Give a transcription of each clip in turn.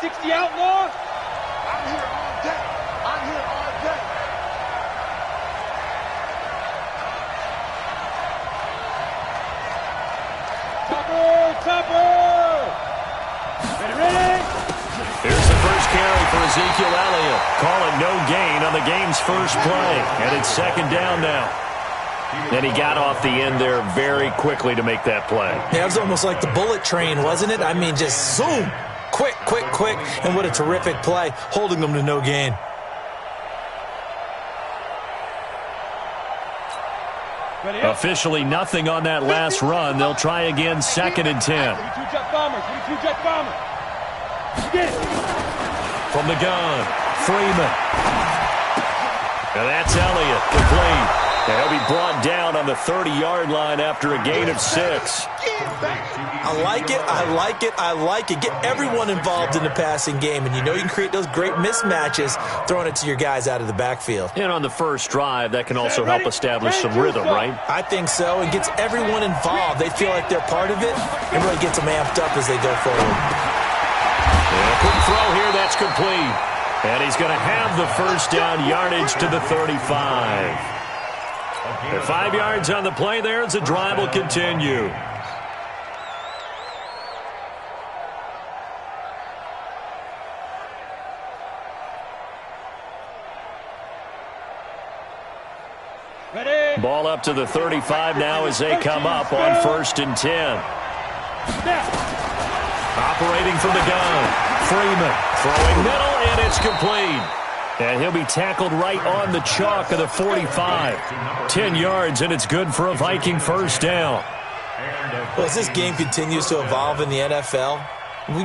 60 outlaw. I'm here all day. I'm here all day. Topper! Ready? Here's the first carry for Ezekiel Elliott. Call it no gain on the game's first play. And it's second down now. And he got off the end there very quickly to make that play. Yeah, it was almost like the bullet train, wasn't it? I mean, just zoom. Quick. And what a terrific play, holding them to no gain. Officially nothing on that last run. They'll try again, second and 10. 22 jet bombers. Get it. From the gun, Freeman. And that's Elliott, complete. And he'll be brought down on the 30-yard line after a gain of 6. I like it. Get everyone involved in the passing game, and you know you can create those great mismatches throwing it to your guys out of the backfield. And on the first drive, that can also help establish some rhythm, right? I think so. It gets everyone involved. They feel like they're part of it, and really gets them amped up as they go forward. And a quick throw here, that's complete. And he's going to have the first down, yardage to the 35. And 5 yards on the play there as the drive will continue. Ready. Ball up to the 35 now as they come up on first and 10. Operating from the gun, Freeman throwing middle, and it's complete. And he'll be tackled right on the chalk of the 45. 10 yards, and it's good for a Viking first down. Well, as this game continues to evolve in the NFL,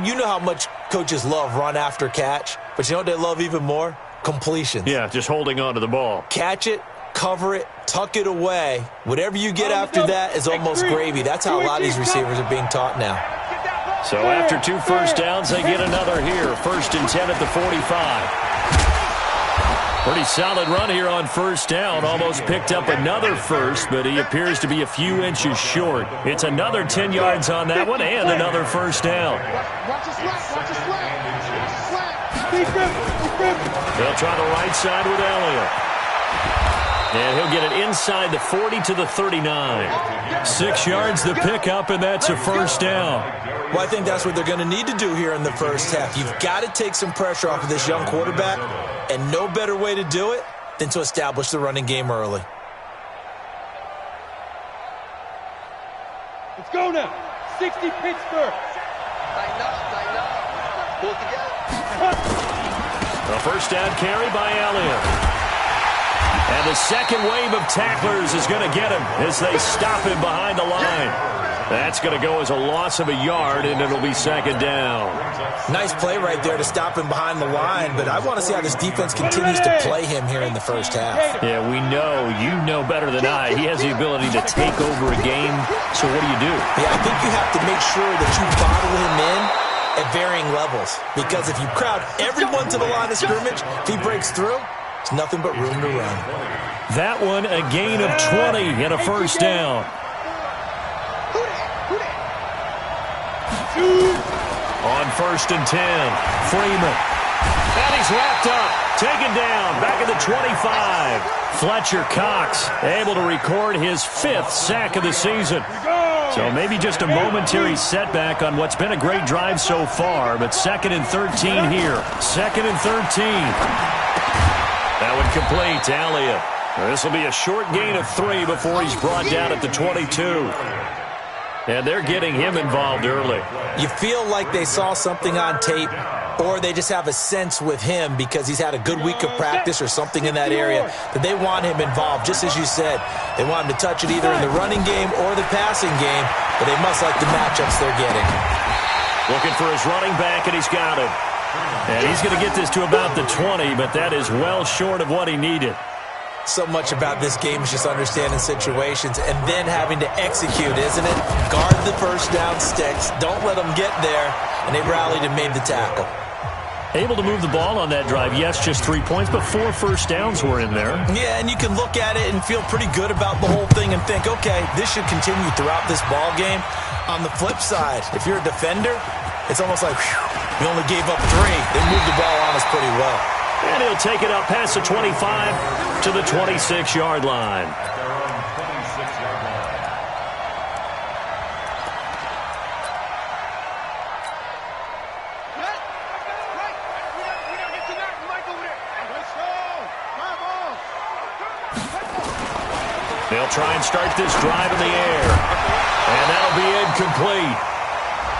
you know how much coaches love run after catch, but you know what they love even more? Completions. Yeah, just holding on to the ball. Catch it, cover it, tuck it away. Whatever you get after that is almost gravy. That's how a lot of these receivers are being taught now. So after 2 first downs, they get another here. First and 10 at the 45. Pretty solid run here on first down. Almost picked up another first, but he appears to be a few inches short. It's another 10 yards on that one and another first down. They'll try the right side with Elliott. And he'll get it inside the 40 to the 39. 6 yards the pickup, and that's a first down. Well, I think that's what they're going to need to do here in the first half. You've got to take some pressure off of this young quarterback, and no better way to do it than to establish the running game early. Let's go now. 60 Pittsburgh. Pull together. A first down carry by Elliott. And the second wave of tacklers is going to get him as they stop him behind the line. That's going to go as a loss of a yard, and it'll be second down. Nice play right there to stop him behind the line, but I want to see how this defense continues to play him here in the first half. Yeah, we know. You know better than I. He has the ability to take over a game, so what do? Yeah, I think you have to make sure that you bottle him in at varying levels, because if you crowd everyone to the line of scrimmage, if he breaks through, it's nothing but room to run. That one, a gain of 20 and a first down. On first and 10, Freeman. And he's wrapped up, taken down, back at the 25. Fletcher Cox able to record his 5th sack of the season. So maybe just a momentary setback on what's been a great drive so far, but second and 13 here. Second and 13. That would complete to Elliott. This will be a short gain of 3 before he's brought down at the 22. And they're getting him involved early. You feel like they saw something on tape, or they just have a sense with him because he's had a good week of practice or something in that area that they want him involved. Just as you said, they want him to touch it either in the running game or the passing game, but they must like the matchups they're getting. Looking for his running back, and he's got him. And he's going to get this to about the 20, but that is well short of what he needed. So much about this game is just understanding situations and then having to execute, isn't it? Guard the first down sticks. Don't let them get there. And they rallied and made the tackle. Able to move the ball on that drive. Yes, just 3 points, but 4 first downs were in there. Yeah, and you can look at it and feel pretty good about the whole thing and think, okay, this should continue throughout this ball game. On the flip side, if you're a defender, It's almost like, whew, we only gave up 3. They moved the ball on us pretty well. And he'll take it up past the 25 to the 26-yard line. They'll try and start this drive in the air. And that'll be incomplete.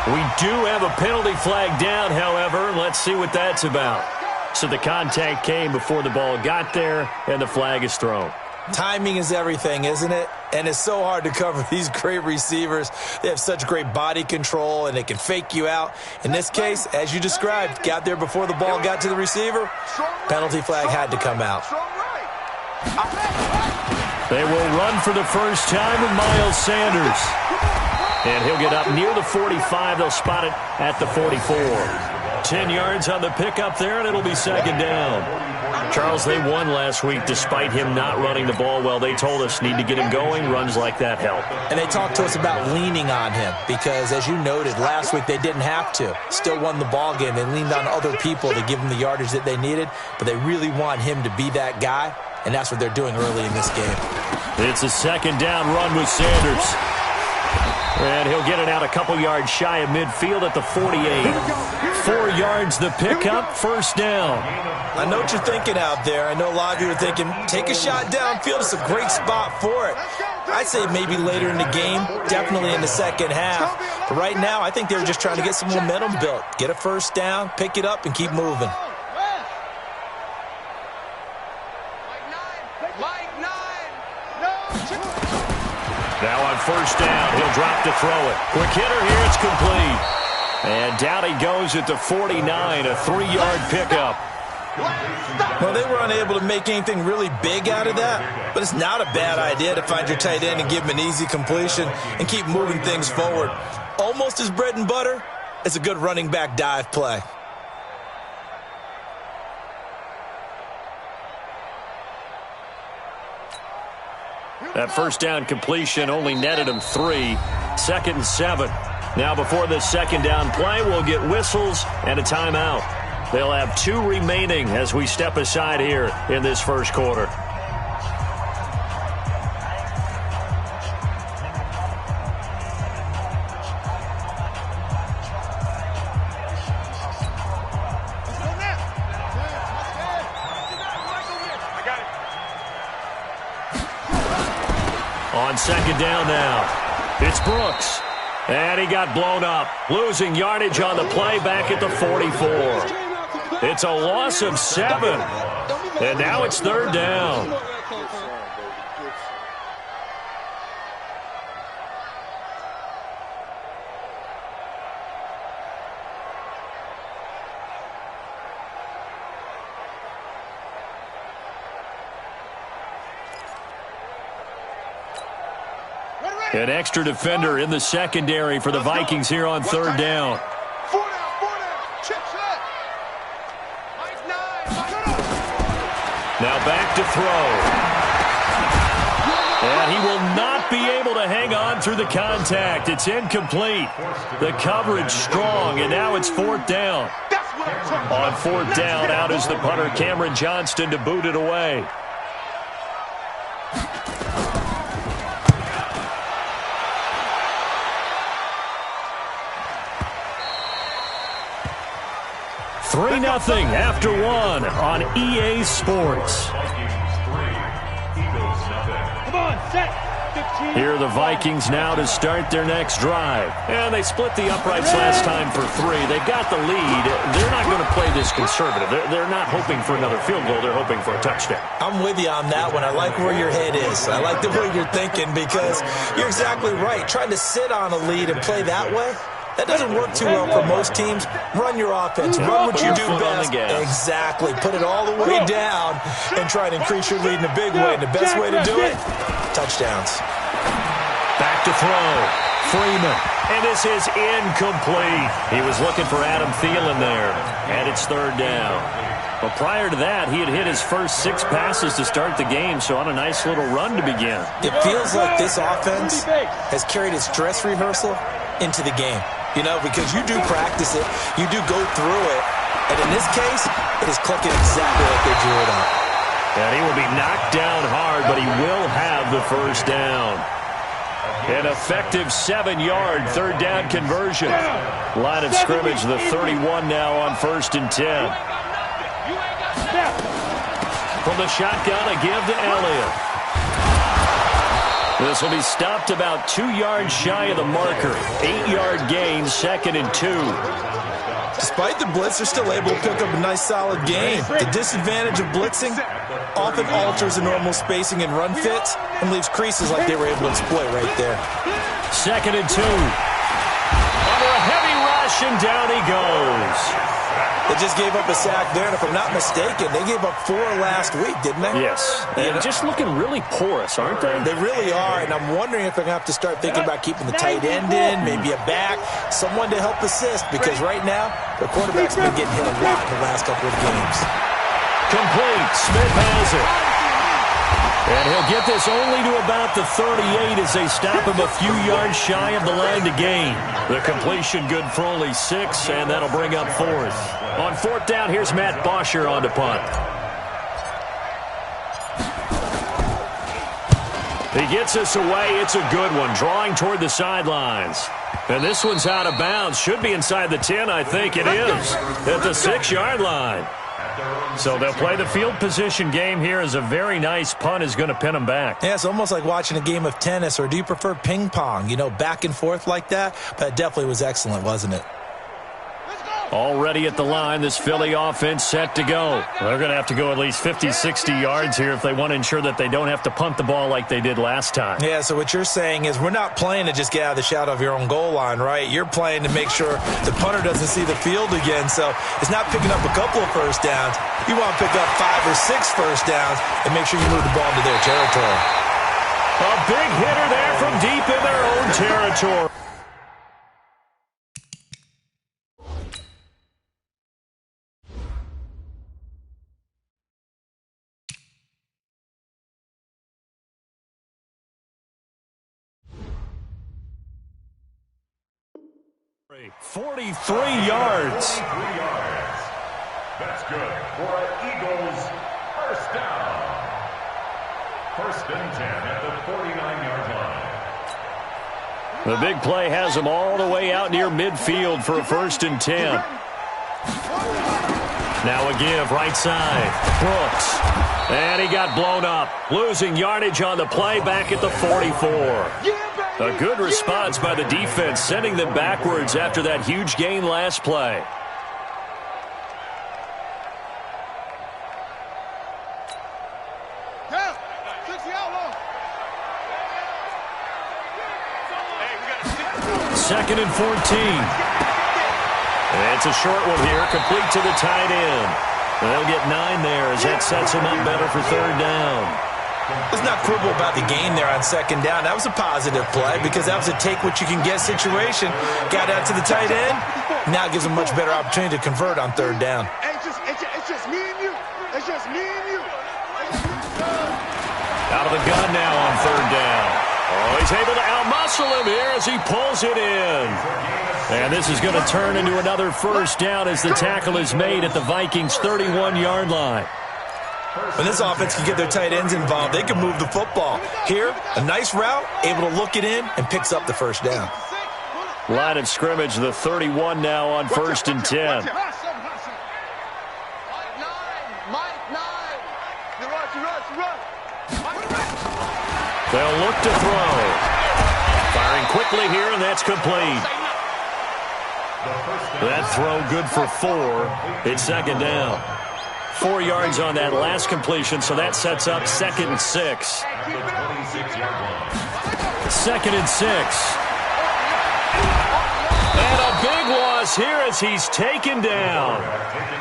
We do have a penalty flag down, however. Let's see what that's about. So the contact came before the ball got there, and the flag is thrown. Timing is everything, isn't it? And it's so hard to cover these great receivers. They have such great body control, and they can fake you out. In this case, as you described, got there before the ball got to the receiver. Penalty flag had to come out. They will run for the first time with Miles Sanders. And he'll get up near the 45. They'll spot it at the 44. 10 yards on the pickup there, and it'll be second down. Charles, they won last week despite him not running the ball well. They told us need to get him going. Runs like that help. And they talked to us about leaning on him because, as you noted, last week they didn't have to. Still won the ball game. They leaned on other people to give them the yardage that they needed, but they really want him to be that guy, and that's what they're doing early in this game. It's a second down run with Sanders. And he'll get it out a couple yards shy of midfield at the 48. 4 yards the pickup, first down. I know what you're thinking out there. I know a lot of you are thinking, take a shot downfield. It's a great spot for it. I'd say maybe later in the game, definitely in the second half. But right now, I think they were just trying to get some momentum built. Get a first down, pick it up, and keep moving. Now on first down, he'll drop to throw it. Quick hitter here, it's complete. And down he goes at the 49, a 3-yard pickup. Well, they were unable to make anything really big out of that, but it's not a bad idea to find your tight end and give him an easy completion and keep moving things forward. Almost his bread and butter. It's a good running back dive play. That first down completion only netted him 3. Second and 7. Now before this second down play, we'll get whistles and a timeout. They'll have 2 remaining as we step aside here in this first quarter. On second down now, it's Brooks. And he got blown up, losing yardage on the play back at the 44. It's a loss of 7. And now it's third down. An extra defender in the secondary for the Vikings here on third down. 4 down. Chip set. Now back to throw. And he will not be able to hang on through the contact. It's incomplete. The coverage strong, and now it's fourth down. On fourth down, out is the punter, Cameron Johnston, to boot it away. Three 0 after 1 on EA Sports. Come on, set. 15. Here are the Vikings now to start their next drive. And they split the uprights last time for 3. They've got the lead. They're not going to play this conservative. They're not hoping for another field goal. They're hoping for a touchdown. I'm with you on that one. I like where your head is. I like the way you're thinking because you're exactly right. Trying to sit on a lead and play that way, that doesn't work too well for most teams. Run your offense. Run what you do best. Exactly. Put it all the way down and try and increase your lead in a big way. And the best way to do it, touchdowns. Back to throw. Freeman. And this is incomplete. He was looking for Adam Thielen there. And it's third down. But prior to that, he had hit his first 6 passes to start the game, so on a nice little run to begin. It feels like this offense has carried its dress rehearsal into the game. You know, because you do practice it. You do go through it. And in this case, it is clicking exactly like they drew it up. And he will be knocked down hard, but he will have the first down. An effective 7-yard third down conversion. Line of scrimmage, the 31 now on 1st and 10. From the shotgun, a give to Elliott. This will be stopped about 2 yards shy of the marker. 8-yard gain, 2nd and 2. Despite the blitz, they're still able to pick up a nice, solid gain. The disadvantage of blitzing often alters the normal spacing and run fits and leaves creases like they were able to exploit right there. 2nd and 2. Under a heavy rush, and down he goes. They just gave up a sack there, and if I'm not mistaken, they gave up 4 last week, didn't they? Yes. And just looking really porous, aren't they? They really are, and I'm wondering if they're going to have to start thinking about keeping the tight end in, maybe a back, someone to help assist, because right now, their quarterback's been getting hit a lot in the last couple of games. Complete. Smith has it. And he'll get this only to about the 38 as they stop him a few yards shy of the line to gain. The completion good for only 6, and that'll bring up 4th. On 4th down, here's Matt Bosher on to punt. He gets us away. It's a good one, drawing toward the sidelines. And this one's out of bounds. Should be inside the 10, I think it is, at the 6-yard line. So they'll play the field position game here as a very nice punt is going to pin them back. Yeah, it's almost like watching a game of tennis, or do you prefer ping pong? You know, back and forth like that? But it definitely was excellent, wasn't it? Already at the line, this Philly offense set to go. They're going to have to go at least 50, 60 yards here if they want to ensure that they don't have to punt the ball like they did last time. Yeah, so what you're saying is we're not playing to just get out of the shadow of your own goal line, right? You're playing to make sure the punter doesn't see the field again. So it's not picking up a couple of first downs. You want to pick up 5 or 6 first downs and make sure you move the ball into their territory. A big hitter there from deep in their own territory. Three. 43 yards. That's good for an Eagles first down. 1st and 10 at the 49-yard line. The big play has them all the way out near midfield for a 1st and 10. Now a give right side. Brooks. And he got blown up. Losing yardage on the play back at the 44. A good response by the defense, sending them backwards after that huge gain last play. Second and 14. And it's a short one here, complete to the tight end. They'll get 9 there as that sets them up better for 3rd down. Let's not quibble about the gain there on 2nd down. That was a positive play because that was a take-what-you-can-get situation. Got out to the tight end. Now it gives them a much better opportunity to convert on 3rd down. It's just me and you. It's just me and you. Out of the gun now on 3rd down. Oh, he's able to outmuscle him here as he pulls it in. And this is going to turn into another 1st down as the tackle is made at the Vikings' 31-yard line. When this offense can get their tight ends involved, they can move the football. Here, a nice route, able to look it in, and picks up the 1st down. Line of scrimmage, the 31 now on 1st and 10. They'll look to throw. Firing quickly here, and that's complete. That throw good for 4. It's 2nd down. 4 yards on that last completion, so that sets up 2nd and 6. 2nd and 6. And a big loss here as he's taken down.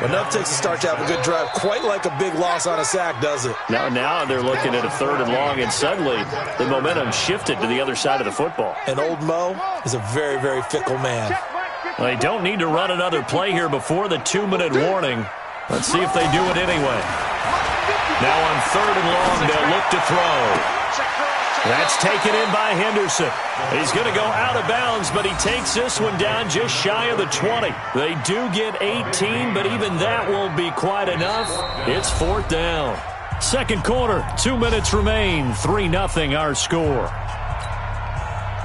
Enough takes to start to have a good drive, quite like a big loss on a sack, does it? Now they're looking at a 3rd and long, and suddenly the momentum shifted to the other side of the football. And old Mo is a very, very fickle man. They don't need to run another play here before the 2-minute warning. Let's see if they do it anyway. Now on 3rd and long, they'll look to throw. That's taken in by Henderson. He's going to go out of bounds, but he takes this one down just shy of the 20. They do get 18, but even that won't be quite enough. It's 4th down. Second quarter, 2 minutes remain. 3-0 our score.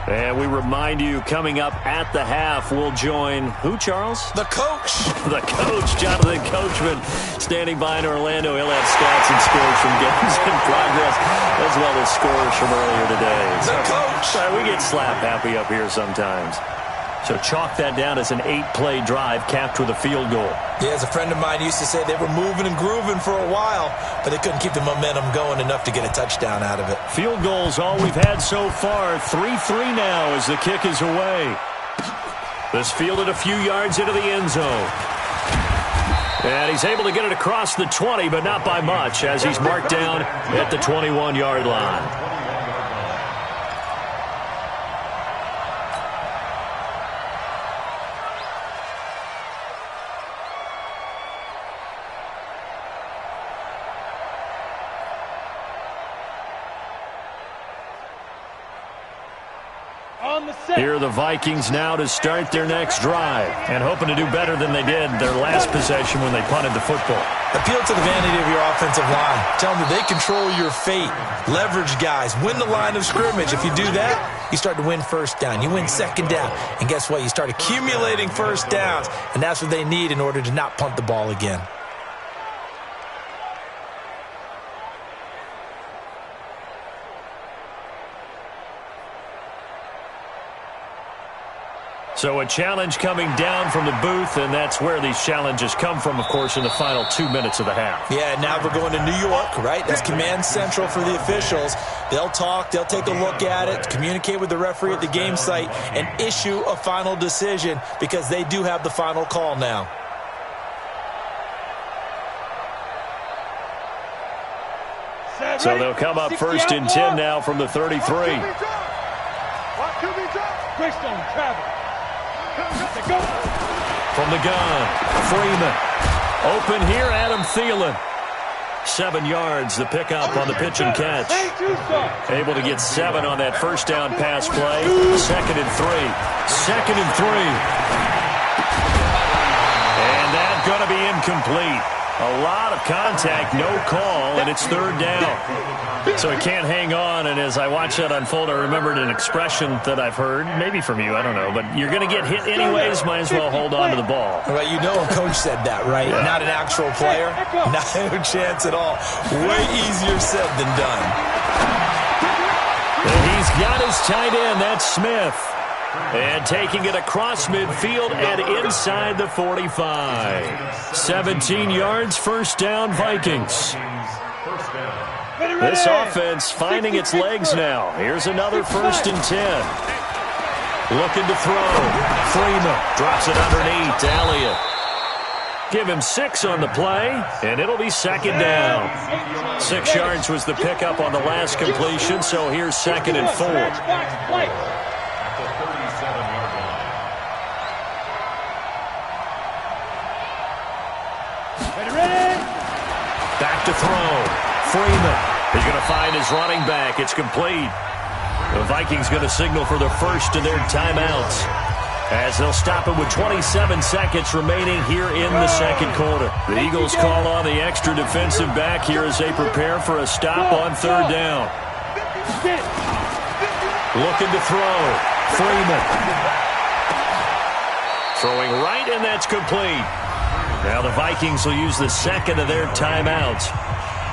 And we remind you, coming up at the half, we'll join who, Charles? The coach. The coach, Jonathan Coachman, standing by in Orlando. He'll have stats and scores from games in progress, as well as scores from earlier today. The coach. We get slap happy up here sometimes. So chalk that down as an 8-play drive capped with a field goal. Yeah, as a friend of mine used to say, they were moving and grooving for a while, but they couldn't keep the momentum going enough to get a touchdown out of it. Field goals all we've had so far. 3-3 now as the kick is away. This fielded a few yards into the end zone. And he's able to get it across the 20, but not by much, as he's marked down at the 21-yard line. Here are the Vikings now to start their next drive, and hoping to do better than they did their last possession when they punted the football. Appeal to the vanity of your offensive line. Tell them that they control your fate. Leverage guys. Win the line of scrimmage. If you do that, you start to win first down. You win second down. And guess what? You start accumulating first downs, and that's what they need in order to not punt the ball again. So a challenge coming down from the booth, and that's where these challenges come from, of course, in the final 2 minutes of the half. Yeah, now we're going to New York, right? That's command central for the officials. They'll talk, they'll take a look at it, communicate with the referee at the game site, and issue a final decision because they do have the final call now. So they'll come up 1st and 10 now from the 33. Greystone travel. From the gun, Freeman. Open here, Adam Thielen. 7 yards, the pickup on the pitch and catch. Able to get 7 on that first down pass play. 2nd and 3. 2nd and 3. And that's going to be incomplete. A lot of contact, no call, and it's 3rd down. So he can't hang on, and as I watch that unfold, I remembered an expression that I've heard, maybe from you, I don't know, but you're going to get hit anyways, might as well hold on to the ball. Well, you know a coach said that, right? Yeah. Not an actual player. Not a chance at all. Way easier said than done. And he's got his tight end, that's Smith. And taking it across midfield and inside the 45. 17 yards, first down, Vikings. This offense finding its legs now. Here's another 1st and 10. Looking to throw. Freeman drops it underneath to Elliott. Give him 6 on the play, and it'll be 2nd down. 6 yards was the pickup on the last completion, so here's 2nd and 4. Back to throw. Freeman is going to find his running back. It's complete. The Vikings going to signal for the first of their timeouts as they'll stop it with 27 seconds remaining here in the second quarter. The Eagles call on the extra defensive back here as they prepare for a stop on 3rd down. Looking to throw. Freeman. Throwing right, and that's complete. Now the Vikings will use the second of their timeouts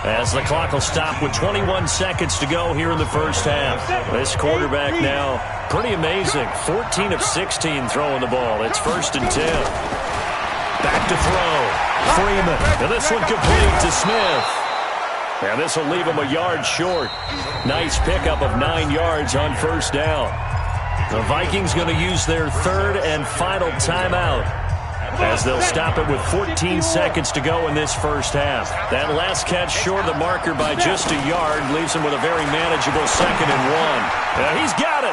as the clock will stop with 21 seconds to go here in the first half. This quarterback now, pretty amazing. 14 of 16 throwing the ball. It's 1st and 10. Back to throw. Freeman. And this one complete to Smith. And this will leave him a yard short. Nice pickup of 9 yards on 1st down. The Vikings going to use their 3rd and final timeout as they'll stop it with 14 seconds to go in this first half. That last catch short of the marker by just a yard leaves him with a very manageable 2nd and 1. And he's got it.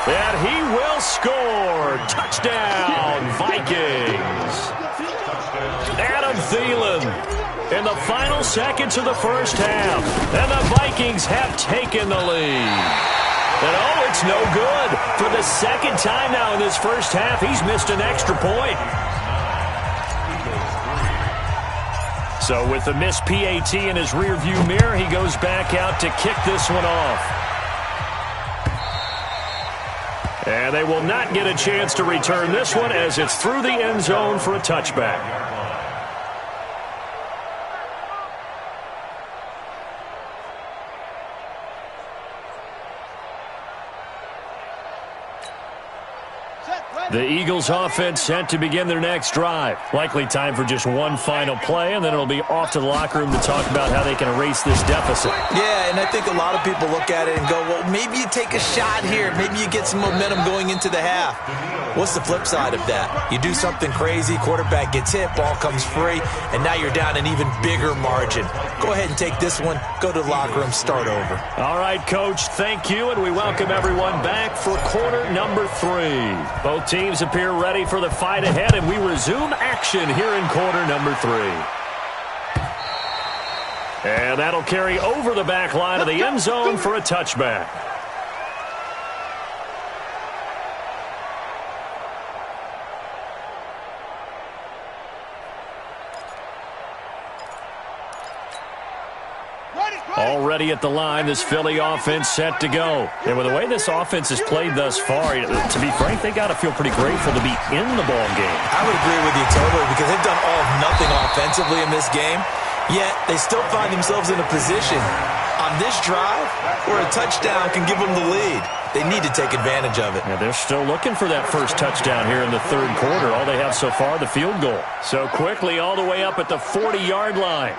And he will score. Touchdown, Vikings. Adam Thielen in the final seconds of the first half. And the Vikings have taken the lead. And oh, it's no good. For the second time now in this first half, he's missed an extra point. So with the missed PAT in his rearview mirror, he goes back out to kick this one off. And they will not get a chance to return this one as it's through the end zone for a touchback. The Eagles offense set to begin their next drive. Likely time for just one final play, and then it'll be off to the locker room to talk about how they can erase this deficit. Yeah, and I think a lot of people look at it and go, well, maybe you take a shot here. Maybe you get some momentum going into the half. What's the flip side of that? You do something crazy, quarterback gets hit, ball comes free, and now you're down an even bigger margin. Go ahead and take this one, go to the locker room, start over. All right, Coach, thank you, and we welcome everyone back for quarter number 3. Both teams appear ready for the fight ahead, and we resume action here in quarter number 3. And that'll carry over the back line of the end zone for a touchback. Already at the line, this Philly offense set to go. And with the way this offense has played thus far, to be frank, they got to feel pretty grateful to be in the ball game. I would agree with you totally because they've done all of nothing offensively in this game, yet they still find themselves in a position on this drive where a touchdown can give them the lead. They need to take advantage of it. Yeah, they're still looking for that first touchdown here in the third quarter. All they have so far, the field goal. So quickly all the way up at the 40-yard line.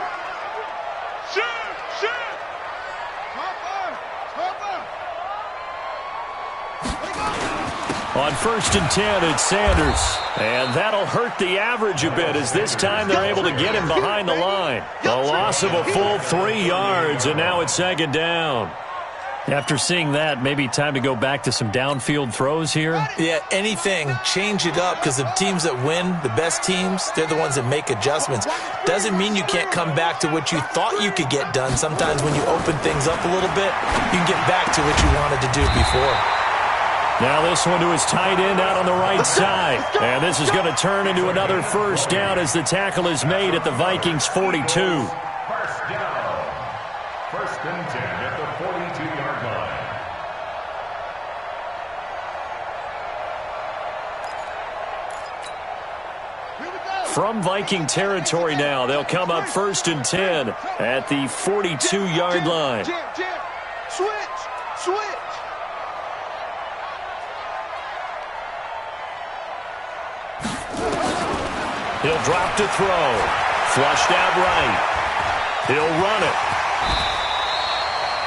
On 1st and 10, it's Sanders. And that'll hurt the average a bit as this time they're able to get him behind the line. A loss of a full 3 yards, and now it's 2nd down. After seeing that, maybe time to go back to some downfield throws here? Yeah, anything. Change it up because the teams that win, the best teams, they're the ones that make adjustments. Doesn't mean you can't come back to what you thought you could get done. Sometimes when you open things up a little bit, you can get back to what you wanted to do before. Now this one to his tight end out on the right side. And this is going to turn into another first down as the tackle is made at the Vikings 42. First down. 1st and 10 at the 42-yard line. From Viking territory now, they'll come up 1st and 10 at the 42-yard line. Switch. He'll drop to throw. Flushed out right. He'll run it.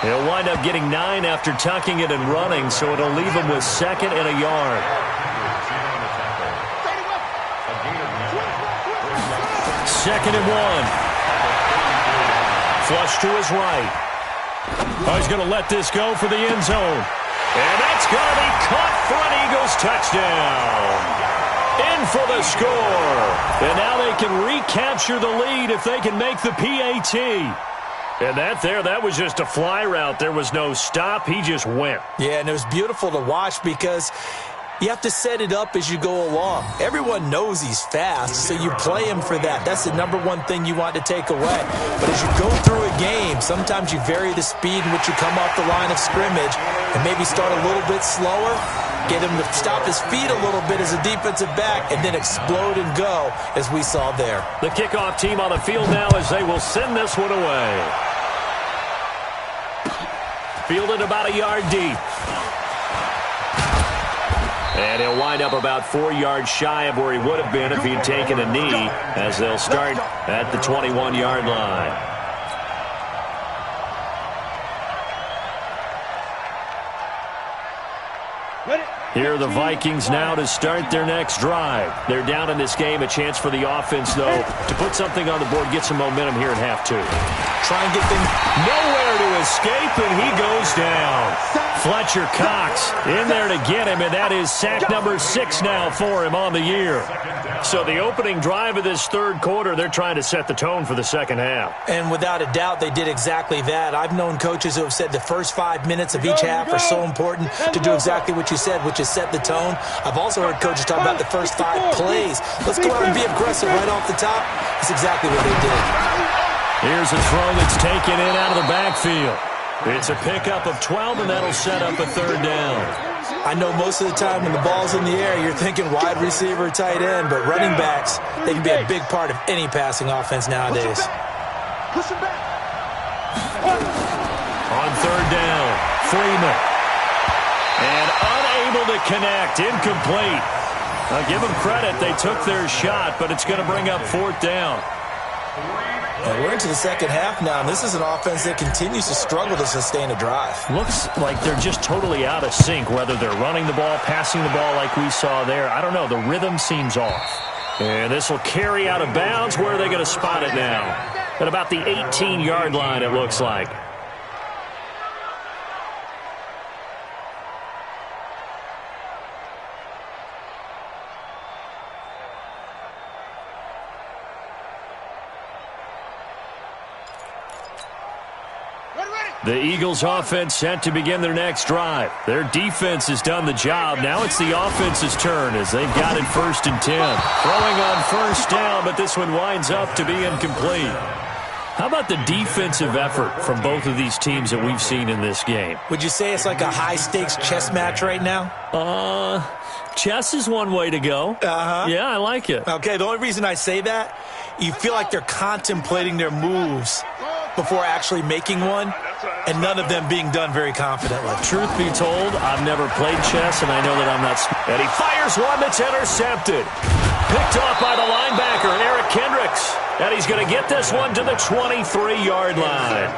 He'll wind up getting 9 after tucking it and running, so it'll leave him with 2nd and a yard. 2nd and 1. Flush to his right. Oh, he's going to let this go for the end zone. And that's going to be caught for an Eagles touchdown. In for the score. And now they can recapture the lead if they can make the PAT. And that was just a fly route. There was no stop. He just went. Yeah, and it was beautiful to watch because you have to set it up as you go along. Everyone knows he's fast, so you play him for that. That's the number one thing you want to take away. But as you go through a game, sometimes you vary the speed in which you come off the line of scrimmage and maybe start a little bit slower, get him to stop his feet a little bit as a defensive back, and then explode and go, as we saw there. The kickoff team on the field now as they will send this one away. Fielded about a yard deep. And he'll wind up about 4 yards shy of where he would have been if he'd taken a knee, as they'll start at the 21-yard line. Here are the Vikings now to start their next drive. They're down in this game. A chance for the offense, though, to put something on the board, get some momentum here in half 2. Try and get things nowhere to escape, and he goes down. Fletcher Cox in there to get him, and that is sack number 6 now for him on the year. So the opening drive of this third quarter, they're trying to set the tone for the second half. And without a doubt, they did exactly that. I've known coaches who have said the first 5 minutes of each half are so important to do exactly what you said, which is set the tone. I've also heard coaches talk about the first 5 plays. Let's go out and be aggressive right off the top. That's exactly what they did. Here's a throw that's taken in out of the backfield. It's a pickup of 12, and that'll set up a third down. I know most of the time when the ball's in the air, you're thinking wide receiver, tight end, but running backs, they can be a big part of any passing offense nowadays. Push him back. On third down, Freeman. And unable to connect, incomplete. Now give them credit, they took their shot, but it's going to bring up fourth down. And we're into the second half now, and this is an offense that continues to struggle to sustain a drive. Looks like they're just totally out of sync, whether they're running the ball, passing the ball like we saw there. I don't know, the rhythm seems off. And this will carry out of bounds. Where are they going to spot it now? At about the 18-yard line, it looks like. The Eagles offense set to begin their next drive. Their defense has done the job. Now it's the offense's turn as they've got it 1st and 10. Throwing on first down, but this one winds up to be incomplete. How about the defensive effort from both of these teams that we've seen in this game? Would you say it's like a high-stakes chess match right now? Chess is one way to go. Uh-huh. Yeah, I like it. Okay, the only reason I say that, you feel like they're contemplating their moves before actually making one, and none of them being done very confidently. Truth be told, I've never played chess, and I know that I'm not And he fires one that's intercepted. Picked off by the linebacker, Eric Kendricks. And he's going to get this one to the 23-yard line.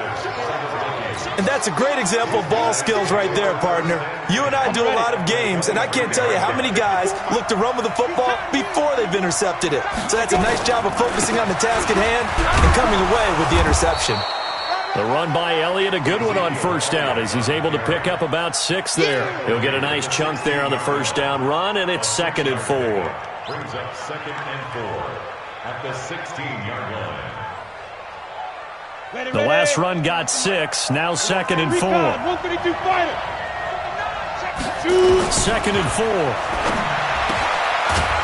And that's a great example of ball skills right there, partner. You and I do a lot of games, and I can't tell you how many guys look to run with the football before they've intercepted it. So that's a nice job of focusing on the task at hand and coming away with the interception. The run by Elliott, a good one on first down as he's able to pick up about 6 there. He'll get a nice chunk there on the first down run, and it's 2nd and 4. Brings up 2nd and 4 at the 16-yard line. The last run got 6, now 2nd and 4. 132 fighter. 2nd and 4.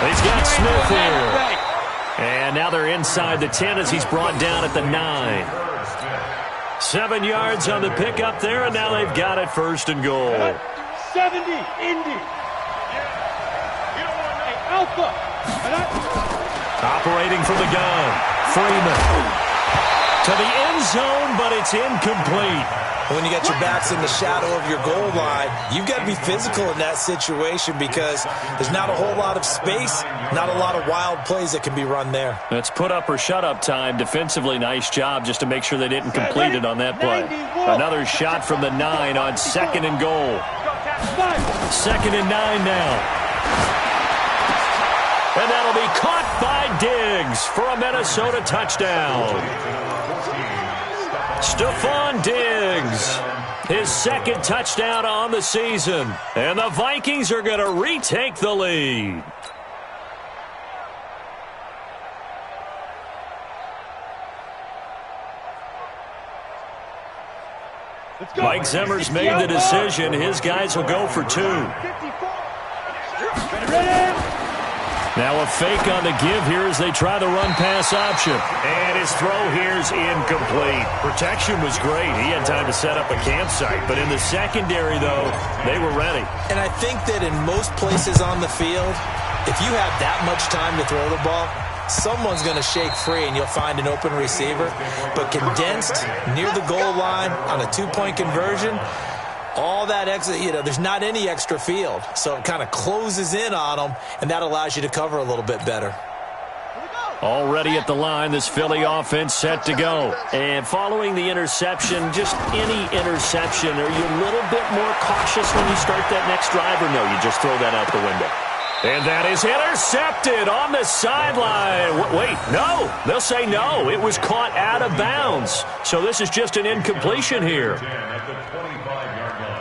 He's got Smith here. And now they're inside the 10 as he's brought down at the 9. 7 yards on the pickup there, and now they've got it 1st and goal. 70, Indy. Alpha. Operating from the gun, Freeman. To the end zone, but it's incomplete. When you got your backs in the shadow of your goal line, you've got to be physical in that situation because there's not a whole lot of space, not a lot of wild plays that can be run there. It's put up or shut up time. Defensively, nice job just to make sure they didn't complete it on that play. Another shot from the 9 on 2nd and goal. 2nd and 9 now. And that'll be caught by Diggs for a Minnesota touchdown. Stephon Diggs, his 2nd touchdown on the season. And the Vikings are going to retake the lead. Mike Zimmer's made the decision. His guys will go for 2. Now a fake on the give here as they try the run-pass option. And his throw here's incomplete. Protection was great. He had time to set up a campsite. But in the secondary, though, they were ready. And I think that in most places on the field, if you have that much time to throw the ball, someone's going to shake free and you'll find an open receiver. But condensed near the goal line on a 2-point conversion, all that extra, there's not any extra field. So it kind of closes in on them, and that allows you to cover a little bit better. Already at the line, this Philly offense set to go. And following the interception, just any interception, are you a little bit more cautious when you start that next drive, or no, you just throw that out the window? And that is intercepted on the sideline. Wait, no. They'll say no. It was caught out of bounds. So this is just an incompletion here. At the 25-yard line.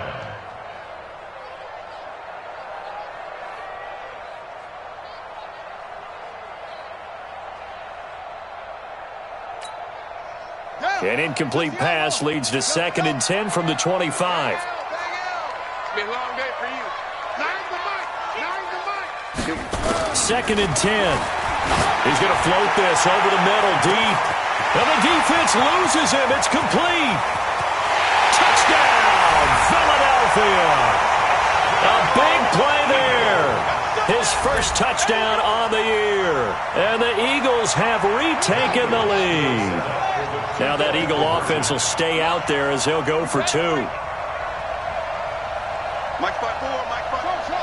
An incomplete pass leads to 2nd and 10 from the 25. It's been a long day for you. Nine the mic. 2nd and 10. He's going to float this over the middle deep. And the defense loses him. It's complete. Touchdown, Philadelphia. A big play there. His first touchdown on the year. And the Eagles have retaken the lead. Now that Eagle offense will stay out there as they'll go for 2. Mike spot 4, Mike spot 4.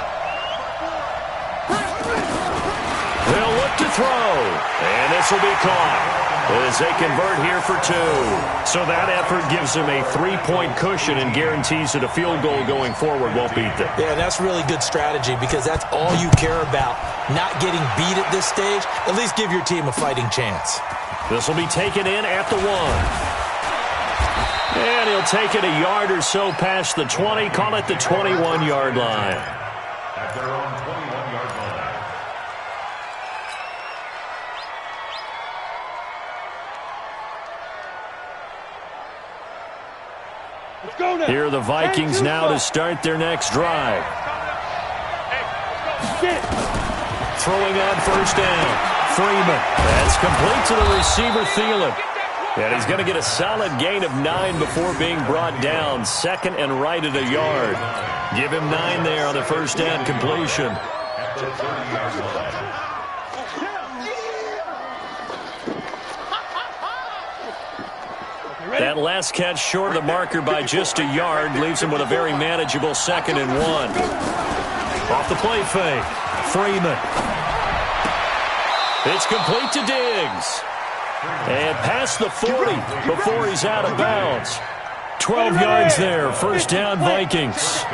They'll look to throw. And this will be caught as they convert here for 2. So that effort gives them a 3-point cushion and guarantees that a field goal going forward won't beat them. Yeah, that's really good strategy because that's all you care about. Not getting beat at this stage. At least give your team a fighting chance. This will be taken in at the 1. And he'll take it a yard or so past the 20. Call it the 21-yard line. At their own 21-yard line. Let's go now. Here are the Vikings now to start their next drive. Throwing on first down. Freeman. That's complete to the receiver, Thielen. And he's going to get a solid gain of 9 before being brought down. 2nd and right at a yard. Give him 9 there on the first down completion. At the 30-yard line. That last catch short of the marker by just a yard leaves him with a very manageable 2nd and 1. Off the play fake. Freeman. It's complete to Diggs. And past the 40 before he's out of bounds. 12 yards there. First down, Vikings.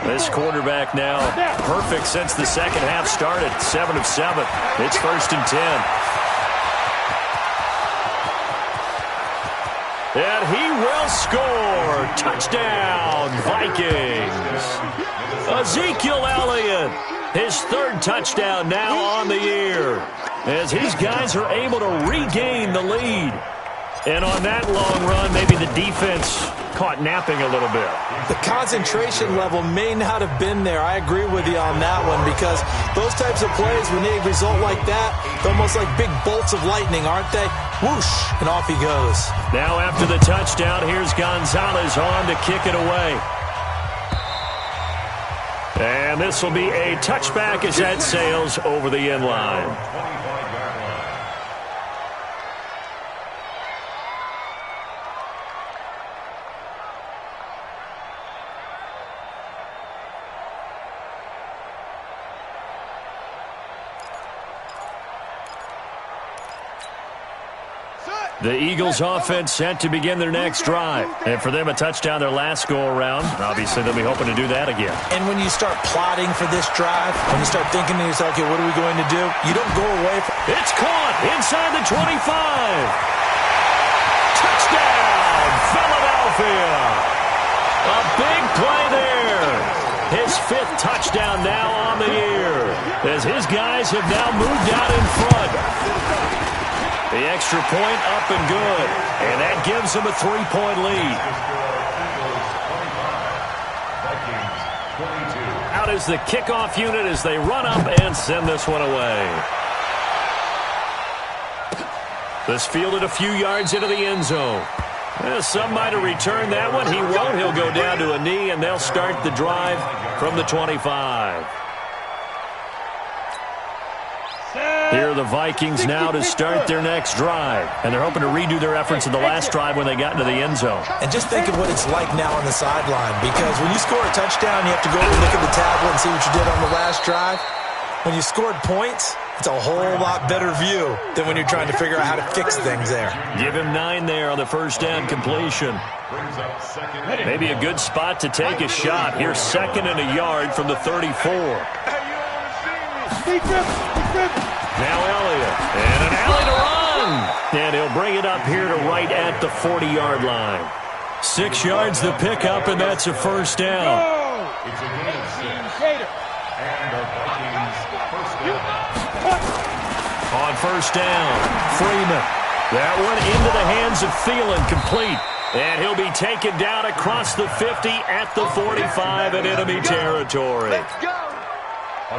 This quarterback now perfect since the second half started. 7 of 7. It's 1st and 10. And he will score. Touchdown, Vikings. Ezekiel Elliott. His 3rd touchdown now on the year as his guys are able to regain the lead. And on that long run, maybe the defense caught napping a little bit. The concentration level may not have been there. I agree with you on that one because those types of plays, when they result like that, they're almost like big bolts of lightning, aren't they? Whoosh, and off he goes. Now after the touchdown, here's Gonzalez on to kick it away. And this will be a touchback as that sails over the end line. 25-yard line. The Eagles offense set to begin their next drive. And for them, a touchdown their last go-around. Obviously, they'll be hoping to do that again. And when you start plotting for this drive, when you start thinking to yourself, okay, what are we going to do? You don't go away from... It's caught inside the 25. Touchdown, Philadelphia. A big play there. His 5th touchdown now on the year as his guys have now moved out in front. The extra point up and good. And that gives them a 3-point lead. Out is the kickoff unit as they run up and send this one away. This fielded a few yards into the end zone. Some might have returned that one. He won't. He'll go down to a knee, and they'll start the drive from the 25. Here are the Vikings now to start their next drive. And they're hoping to redo their efforts in the last drive when they got into the end zone. And just think of what it's like now on the sideline. Because when you score a touchdown, you have to go over and look at the tablet and see what you did on the last drive. When you scored points, it's a whole lot better view than when you're trying to figure out how to fix things there. Give him 9 there on the first down completion. Maybe a good spot to take a shot. Here's 2nd and a yard from the 34. Now Elliott, and an alley to run. And he'll bring it up here to right at the 40-yard line. 6 yards the pickup, and that's a first down. It's a gain of 6. And the Vikings first down. On first down, Freeman. That one into the hands of Thielen, complete. And he'll be taken down across the 50 at the 45 in enemy territory.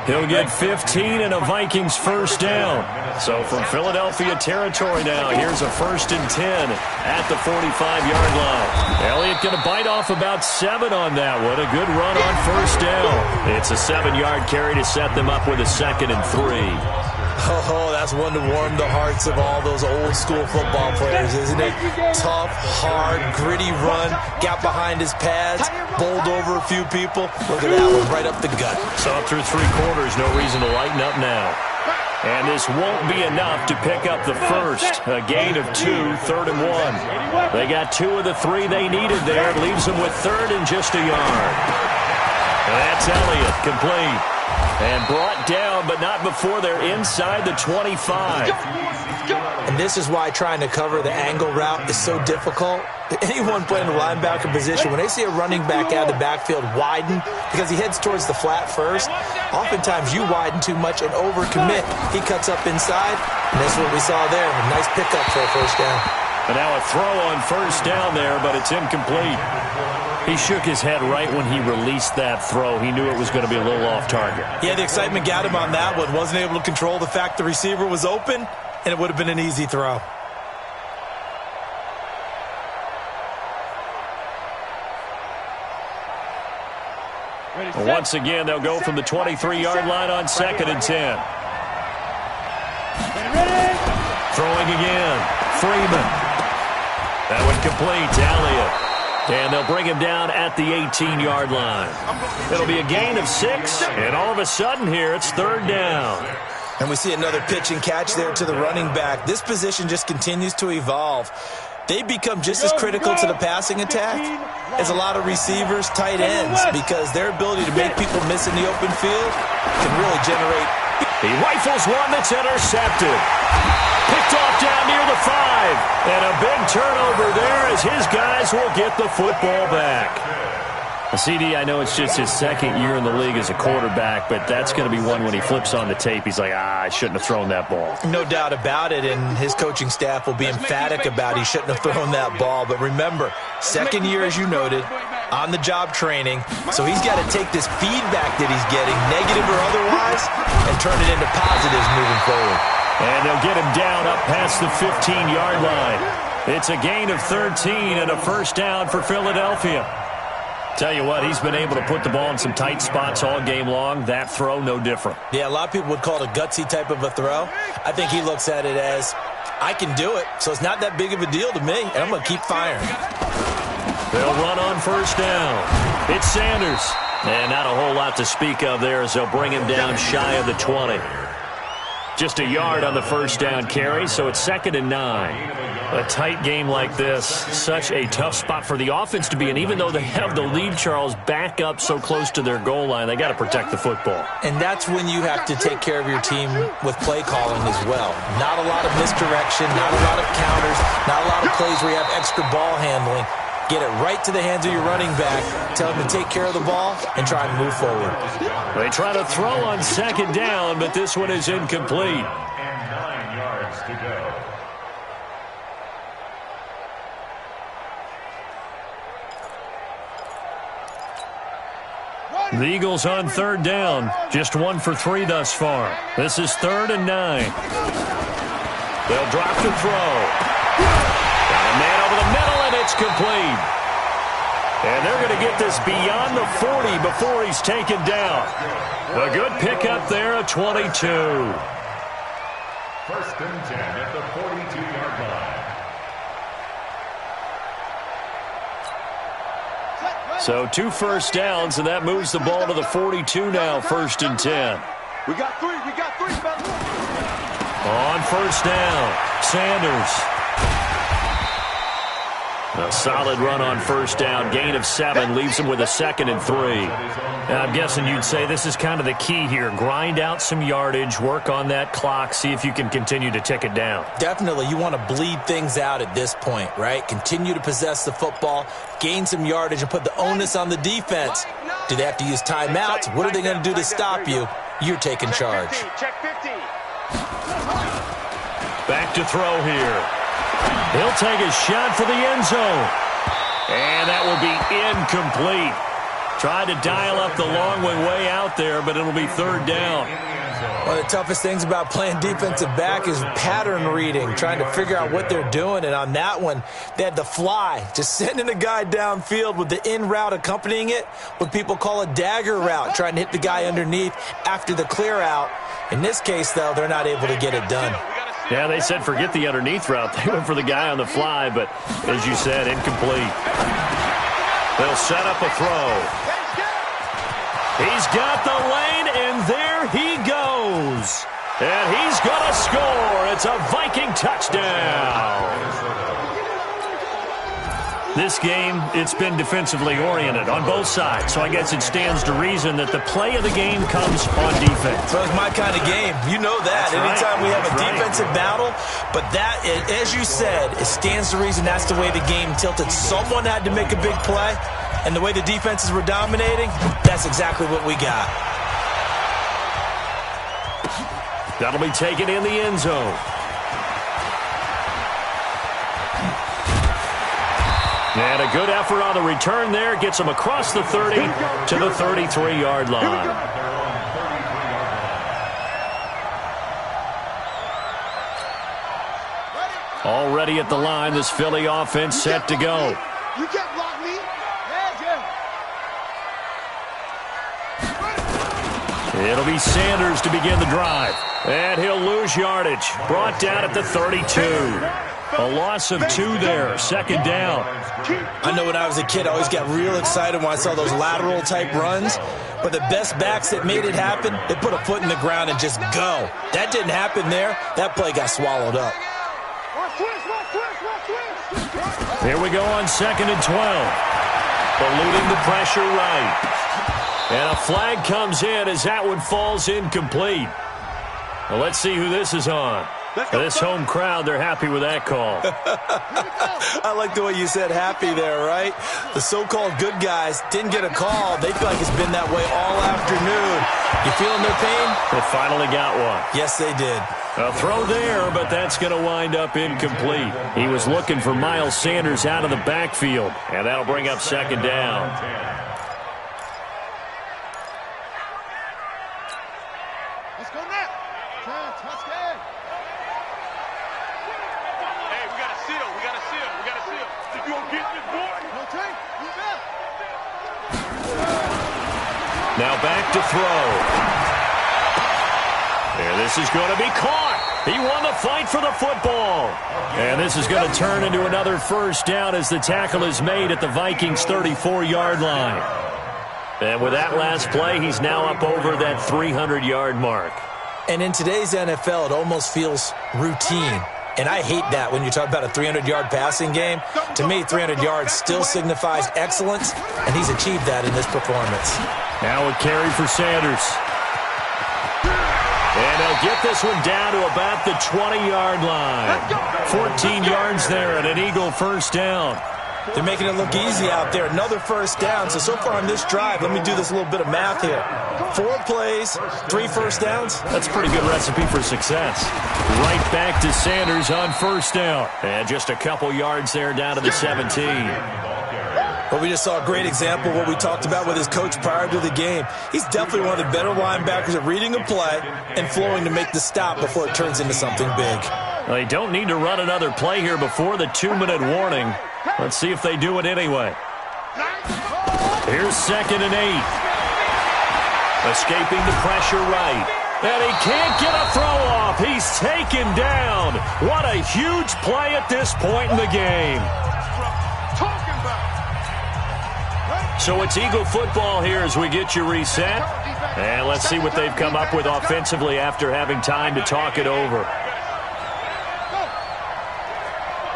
He'll get 15 and a Vikings first down. So from Philadelphia territory now, here's a 1st and 10 at the 45-yard line. Elliott going to bite off about 7 on that one. A good run on first down. It's a 7-yard carry to set them up with a 2nd and 3. Oh, that's one to warm the hearts of all those old-school football players, isn't it? Tough, hard, gritty run, got behind his pads, bowled over a few people. Look at that one, right up the gut. So through 3 quarters, no reason to lighten up now. And this won't be enough to pick up the first. A gain of 2, 3rd and 1. They got 2 of the 3 they needed there. It leaves them with 3rd and just a yard. And that's Elliott, complete. And brought down, but not before they're inside the 25. And this is why trying to cover the angle route is so difficult. Anyone playing the linebacker position, when they see a running back out of the backfield widen, because he heads towards the flat first, oftentimes you widen too much and overcommit. He cuts up inside, and that's what we saw there. A nice pickup for a first down. And now a throw on first down there, but it's incomplete. He shook his head right when he released that throw. He knew it was going to be a little off target. Yeah, the excitement got him on that one. Wasn't able to control the fact the receiver was open, and it would have been an easy throw. Once again, they'll go from the 23-yard line on 2nd and 10. Throwing again. Freeman. That one complete to Elliott. And they'll bring him down at the 18-yard line. It'll be a gain of 6, and all of a sudden here, it's 3rd down. And we see another pitch and catch there to the running back. This position just continues to evolve. They become just as critical to the passing attack as a lot of receivers, tight ends, because their ability to make people miss in the open field can really generate. He rifles one that's intercepted. Picked off down near the 5. And a big turnover there as his guys will get the football back. CD, I know it's just his 2nd year in the league as a quarterback, but that's going to be one when he flips on the tape. He's like, I shouldn't have thrown that ball. No doubt about it, and his coaching staff will be emphatic about he shouldn't have thrown that ball. But remember, 2nd year, as you noted, on-the-job training, so he's got to take this feedback that he's getting, negative or otherwise, and turn it into positives moving forward. And they'll get him down up past the 15-yard line. It's a gain of 13 and a first down for Philadelphia. Tell you what, he's been able to put the ball in some tight spots all game long. That throw, no different. Yeah, a lot of people would call it a gutsy type of a throw. I think he looks at it as, I can do it, so it's not that big of a deal to me, and I'm going to keep firing. They'll run on first down. It's Sanders. And not a whole lot to speak of there as they'll bring him down shy of the 20. Just a yard on the first down carry, so it's 2nd and 9. A tight game like this, such a tough spot for the offense to be in. Even though they have the lead, Charles, back up so close to their goal line, they got to protect the football. And that's when you have to take care of your team with play calling as well. Not a lot of misdirection, not a lot of counters, not a lot of plays where you have extra ball handling. Get it right to the hands of your running back. Tell him to take care of the ball and try and move forward. They try to throw on 2nd down, but this one is incomplete. And 9 yards to go. The Eagles on 3rd down. Just 1 for 3 thus far. This is 3rd and 9. They'll drop to throw. Got a man over the middle, and it's complete. And they're going to get this beyond the 40 before he's taken down. A good pickup there at 22. 1st and 10 at the 42-yard line. So 2 first downs, and that moves the ball to the 42 now, 1st and 10. We got 3, fellas. On first down, Sanders. A solid run on first down. Gain of 7 leaves him with a 2nd and 3. And I'm guessing you'd say this is kind of the key here. Grind out some yardage, work on that clock, see if you can continue to tick it down. Definitely. You want to bleed things out at this point, right? Continue to possess the football, gain some yardage, and put the onus on the defense. Do they have to use timeouts? What are they going to do to stop you? You're taking charge. Check 50. Back to throw here. He'll take a shot for the end zone. And that will be incomplete. Tried to dial up the long way out there, but it'll be 3rd down. One of the toughest things about playing defensive back is pattern reading, trying to figure out what they're doing. And on that one, they had the fly, just sending a guy downfield with the in route accompanying it, what people call a dagger route, trying to hit the guy underneath after the clear out. In this case, though, they're not able to get it done. Yeah, they said forget the underneath route. They went for the guy on the fly, but as you said, incomplete. They'll set up a throw. He's got the lane, and there he goes. And he's going to score. It's a Viking touchdown. This game, it's been defensively oriented on both sides, so I guess it stands to reason that the play of the game comes on defense. Well, it's my kind of game. You know that. That's Anytime right. we have a That's defensive battle, but that, as you said, it stands to reason that's the way the game tilted. Someone had to make a big play, and the way the defenses were dominating, that's exactly what we got. That'll be taken in the end zone. And a good effort on the return there. Gets him across the 30 to the 33-yard line. Already at the line, this Philly offense set to go. You can't block me. It'll be Sanders to begin the drive. And he'll lose yardage. Brought down at the 32. A loss of 2 there. 2nd down. I know when I was a kid, I always got real excited when I saw those lateral-type runs. But the best backs that made it happen, they put a foot in the ground and just go. That didn't happen there. That play got swallowed up. Here we go on 2nd and 12. Eluding the pressure right. And a flag comes in as that one falls incomplete. Well, let's see who this is on. This home crowd, they're happy with that call. I like the way you said happy there, right? The so-called good guys didn't get a call. They feel like it's been that way all afternoon. You feeling their pain? They finally got one. Yes, they did. A throw there, but that's going to wind up incomplete. He was looking for Miles Sanders out of the backfield, and that'll bring up 2nd down. Let's go now. Hey, we got a seal. We got a seal. We got a seal. You gonna get this boy? Now back to throw. And this is going to be caught. He won the fight for the football. And this is going to turn into another 1st down as the tackle is made at the Vikings' 34-yard line. And with that last play, he's now up over that 300-yard mark. And in today's NFL, it almost feels routine. And I hate that when you talk about a 300-yard passing game. To me, 300 yards still signifies excellence, and he's achieved that in this performance. Now a carry for Sanders. And he'll get this one down to about the 20-yard line. 14 yards there and an Eagle 1st down. They're making it look easy out there. Another 1st down. So far on this drive, let me do this little bit of math here. 4 plays, 3 1st downs. That's a pretty good recipe for success. Right back to Sanders on 1st down. And just a couple yards there down to the 17. Well, we just saw a great example of what we talked about with his coach prior to the game. He's definitely one of the better linebackers at reading a play and flowing to make the stop before it turns into something big. Well, they don't need to run another play here before the 2-minute warning. Let's see if they do it anyway. Here's 2nd and 8. Escaping the pressure right. And he can't get a throw off. He's taken down. What a huge play at this point in the game. So it's Eagle football here as we get you reset. And let's see what they've come up with offensively after having time to talk it over.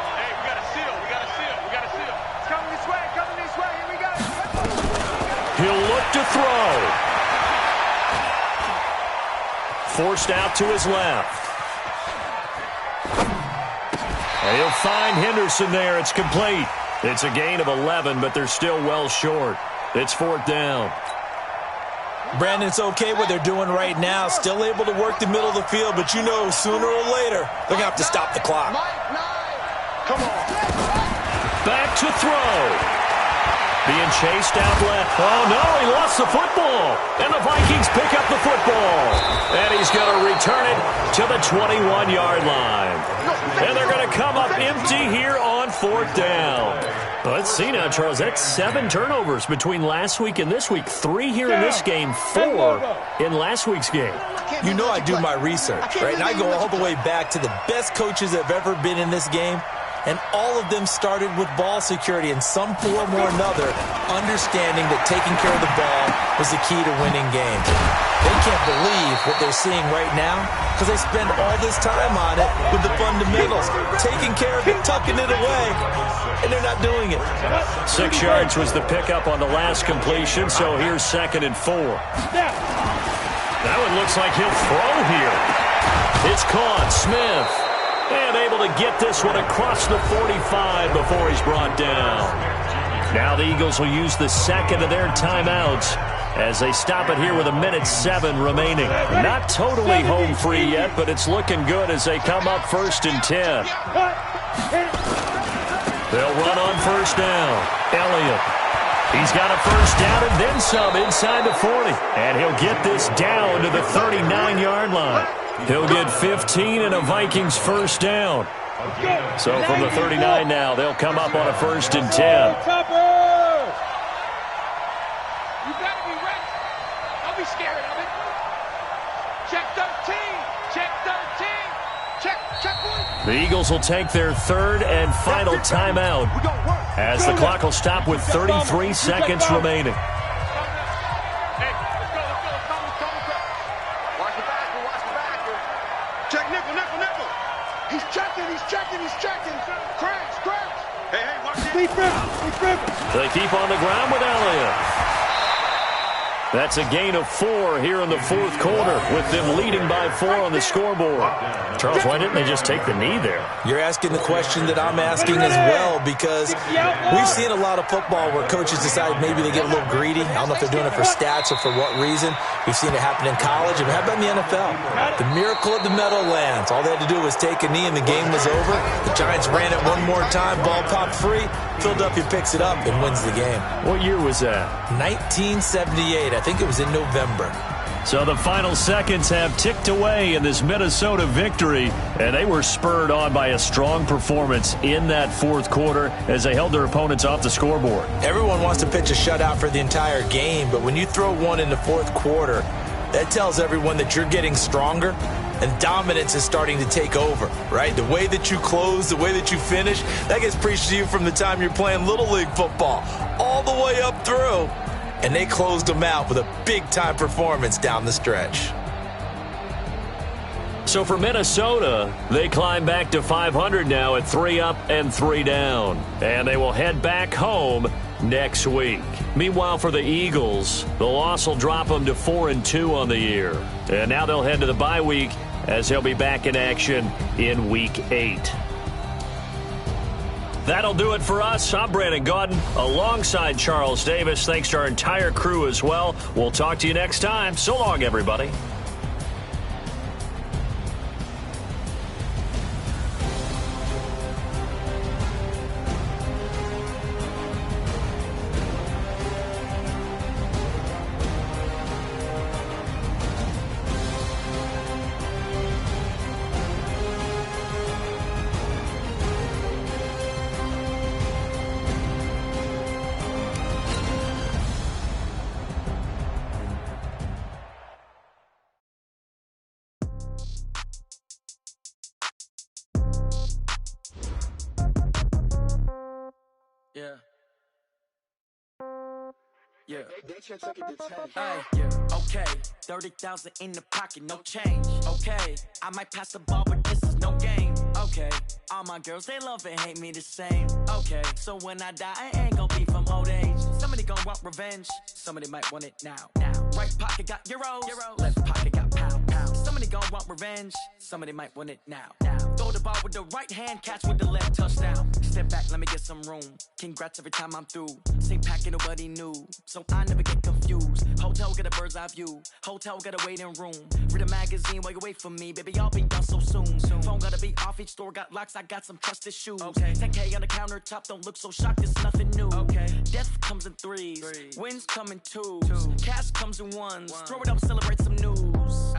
Hey, we got a seal. We got a seal. We got a seal. back to throw. Forced out to his left. And he'll find Henderson there. It's complete. It's a gain of 11, but they're still well short. It's 4th down. Brandon, it's okay what they're doing right now. Still able to work the middle of the field, but you know sooner or later they're going to have to stop the clock. Come on. Back to throw. Being chased out left. Oh, no, he lost the football. And the Vikings pick up the football. And he's going to return it to the 21-yard line. And they're going to come up empty here on 4th down. Let's see now, Charles. That's 7 turnovers between last week and this week. 3 here in this game, 4 in last week's game. You know I do my research, right? And I go all the way back to the best coaches that have ever been in this game. And all of them started with ball security in some form or another, understanding that taking care of the ball was the key to winning games. They can't believe what they're seeing right now because they spend all this time on it with the fundamentals, taking care of it, tucking it away, and they're not doing it. 6 yards was the pickup on the last completion, so here's 2nd and 4. That one looks like he'll throw here. It's caught. Smith. And able to get this one across the 45 before he's brought down. Now the Eagles will use the second of their timeouts as they stop it here with 1:07 remaining. Not totally home free yet, but it's looking good as they come up 1st and 10. They'll run on 1st down. Elliott. He's got a 1st down and then some inside the 40. And he'll get this down to the 39-yard line. He'll get 15 and a Vikings 1st down. So from the 39 now, they'll come up on a 1st and 10. You better be ready. Don't be scared of it. Check 13. Check 13. Check 1. The Eagles will take their 3rd and final timeout as the clock will stop with 33 seconds remaining. They keep on the ground with Elliott. That's a gain of 4 here in the 4th quarter with them leading by 4 on the scoreboard. Charles, why didn't they just take the knee there? You're asking the question that I'm asking as well because we've seen a lot of football where coaches decide maybe they get a little greedy. I don't know if they're doing it for stats or for what reason. We've seen it happen in college. And how about in the NFL? The miracle of the Meadowlands. All they had to do was take a knee and the game was over. The Giants ran it one more time. Ball popped free. Philadelphia picks it up and wins the game. What year was that? 1978. I think it was in November. So the final seconds have ticked away in this Minnesota victory, and they were spurred on by a strong performance in that 4th quarter as they held their opponents off the scoreboard. Everyone wants to pitch a shutout for the entire game, but when you throw one in the 4th quarter, that tells everyone that you're getting stronger and dominance is starting to take over, right? The way that you close, the way that you finish, that gets preached to you from the time you're playing Little League football all the way up through. And they closed them out with a big-time performance down the stretch. So for Minnesota, they climb back to 500 now at 3 up and 3 down. And they will head back home next week. Meanwhile, for the Eagles, the loss will drop them to 4-2 on the year. And now they'll head to the bye week as they'll be back in action in Week 8. That'll do it for us. I'm Brandon Gaudin alongside Charles Davis. Thanks to our entire crew as well. We'll talk to you next time. So long, everybody. Yeah. Yeah. Okay. 30,000 in the pocket, no change. Okay. I might pass the ball, but this is no game. Okay. All my girls, they love and hate me the same. Okay. So when I die, I ain't gonna be from old age. Somebody gonna walk revenge. Somebody might want it now. Right pocket got euros. Left pocket got pound. Somebody gon' want revenge. Somebody might want it now. Throw the ball with the right hand, catch with the left, touchdown. Step back, let me get some room. Congrats every time I'm through. Same packet, nobody new, so I never get confused. Hotel got a bird's eye view. Hotel got a waiting room. Read a magazine while you wait for me, baby. I'll be done so soon. Phone gotta be off. Each store got locks. I got some trusted shoes. 10K on the countertop. Don't look so shocked. It's nothing new. Death comes in threes. Wins come in twos. Cash comes in ones. Throw it up, celebrate some news.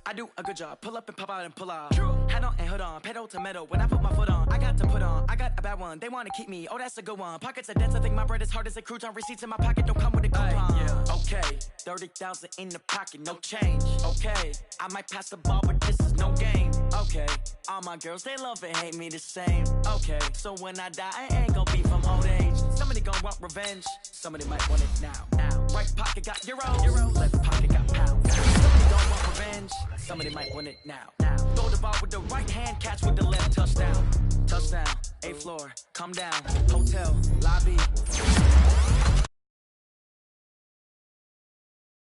I do a good job. Pull up and pop out and pull out. Head on and hood on. Pedal to metal. When I put my foot on, I got to put on. I got a bad one. They want to keep me. Oh, that's a good one. Pockets are dense. I think my bread is hard as a crouton. Receipts in my pocket don't come with a coupon. Okay, 30,000 in the pocket, no change. Okay, I might pass the ball, but this is no game. Okay, all my girls, they love and hate me the same. Okay, so when I die, I ain't gonna be from old age. Somebody gon' want revenge. Somebody might want it now. Right pocket got euros. Left pocket got pound. Somebody gon' want revenge. Somebody might want it now. Throw the ball with the right hand, catch with the left, touchdown. Touchdown, 8th floor, come down. Hotel, lobby.